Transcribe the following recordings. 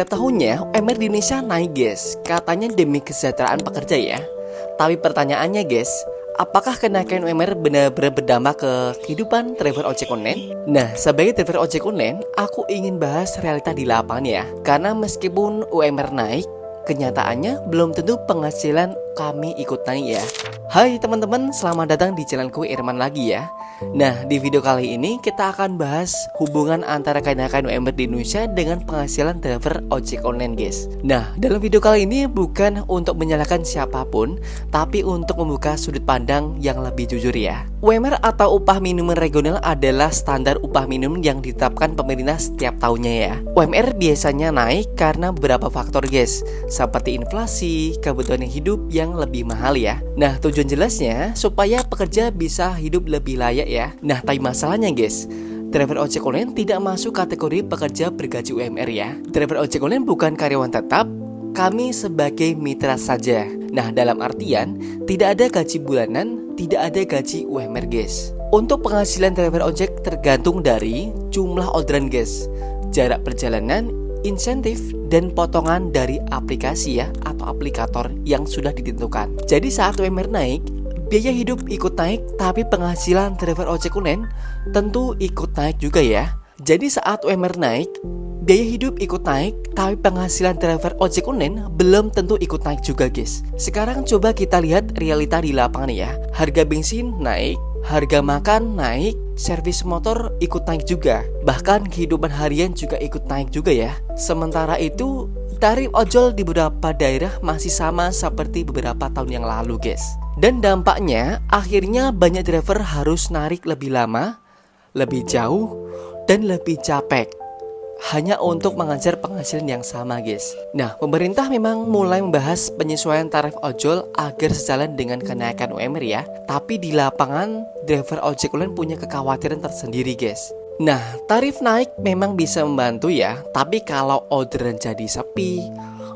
setiap tahunnya UMR di Indonesia naik guys. Katanya demi kesejahteraan pekerja ya. Tapi pertanyaannya guys, apakah kenaikan UMR benar-benar berdampak ke kehidupan driver ojek online? Nah, sebagai driver ojek online, aku ingin bahas realita di lapangan ya. Karena meskipun UMR naik, kenyataannya belum tentu penghasilan kami ikut naik ya. Hai teman-teman, selamat datang di channelku Irman lagi ya. Nah, di video kali ini kita akan bahas hubungan antara kenaikan UMR di Indonesia dengan penghasilan driver ojek online guys. Nah, dalam video kali ini bukan untuk menyalahkan siapapun, tapi untuk membuka sudut pandang yang lebih jujur ya. UMR atau upah minimum regional adalah standar upah minimum yang ditetapkan pemerintah setiap tahunnya ya. UMR biasanya naik karena beberapa faktor guys, seperti inflasi, kebutuhan hidup yang lebih mahal ya. Nah, tujuan jelasnya supaya pekerja bisa hidup lebih layak ya. Nah, tapi masalahnya guys, driver ojek online tidak masuk kategori pekerja bergaji UMR ya. Driver ojek online bukan karyawan tetap, kami sebagai mitra saja. Nah, dalam artian tidak ada gaji bulanan, tidak ada gaji UMR guys. Untuk penghasilan driver ojek tergantung dari jumlah orderan guys, jarak perjalanan, insentif, dan potongan dari aplikasi ya atau aplikator yang sudah ditentukan. Jadi saat UMR naik, biaya hidup ikut naik, tapi penghasilan driver ojek online tentu ikut naik juga ya. Jadi saat UMR naik, biaya hidup ikut naik, tapi penghasilan driver ojek online belum tentu ikut naik juga guys. Sekarang coba kita lihat realita di lapangan ya. Harga bensin naik, harga makan naik, servis motor ikut naik juga. Bahkan kehidupan harian juga ikut naik juga ya. Sementara itu, tarif ojol di beberapa daerah masih sama seperti beberapa tahun yang lalu guys. Dan dampaknya akhirnya banyak driver harus narik lebih lama, lebih jauh, dan lebih capek hanya untuk mengejar penghasilan yang sama guys. Nah, pemerintah memang mulai membahas penyesuaian tarif ojol agar sejalan dengan kenaikan UMR ya. Tapi di lapangan, driver ojek online punya kekhawatiran tersendiri guys. Nah, tarif naik memang bisa membantu ya. Tapi kalau orderan jadi sepi,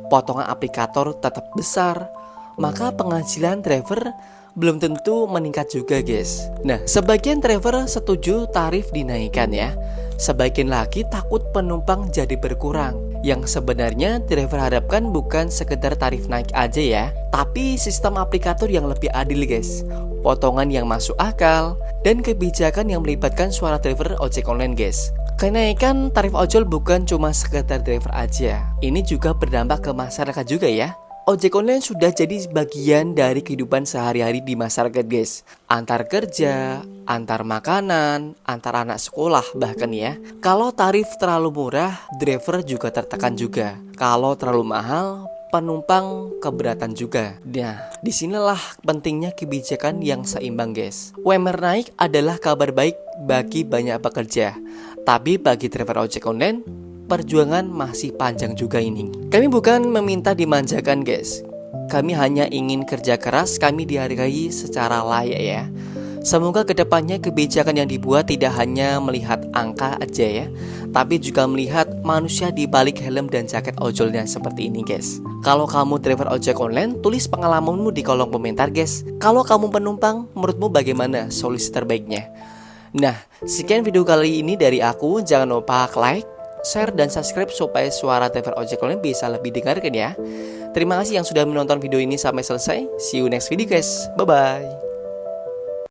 potongan aplikator tetap besar, maka penghasilan driver belum tentu meningkat juga guys. Nah, sebagian driver setuju tarif dinaikkan ya. Sebagian lagi takut penumpang jadi berkurang. Yang sebenarnya driver harapkan bukan sekedar tarif naik aja ya, tapi sistem aplikator yang lebih adil guys, potongan yang masuk akal, dan kebijakan yang melibatkan suara driver ojek online guys. Kenaikan tarif ojol bukan cuma sekedar driver aja, ini juga berdampak ke masyarakat juga ya. Ojek online sudah jadi bagian dari kehidupan sehari-hari di masyarakat guys. Antar kerja, antar makanan, antar anak sekolah bahkan ya. Kalau tarif terlalu murah, driver juga tertekan juga. Kalau terlalu mahal, penumpang keberatan juga. Nah, disinilah pentingnya kebijakan yang seimbang guys. UMR naik adalah kabar baik bagi banyak pekerja. Tapi bagi driver ojek online, perjuangan masih panjang juga ini. Kami bukan meminta dimanjakan guys. Kami hanya ingin kerja keras kami dihargai secara layak ya. Semoga kedepannya kebijakan yang dibuat tidak hanya melihat angka aja ya, tapi juga melihat manusia di balik helm dan jaket ojolnya seperti ini guys. Kalau kamu driver ojek online, tulis pengalamanmu di kolom komentar guys. Kalau kamu penumpang, menurutmu bagaimana solusi terbaiknya? Nah, sekian video kali ini dari aku. Jangan lupa like, share, dan subscribe supaya suara driver ojek online bisa lebih didengarkan ya. Terima kasih yang sudah menonton video ini sampai selesai. See you next video guys. Bye bye.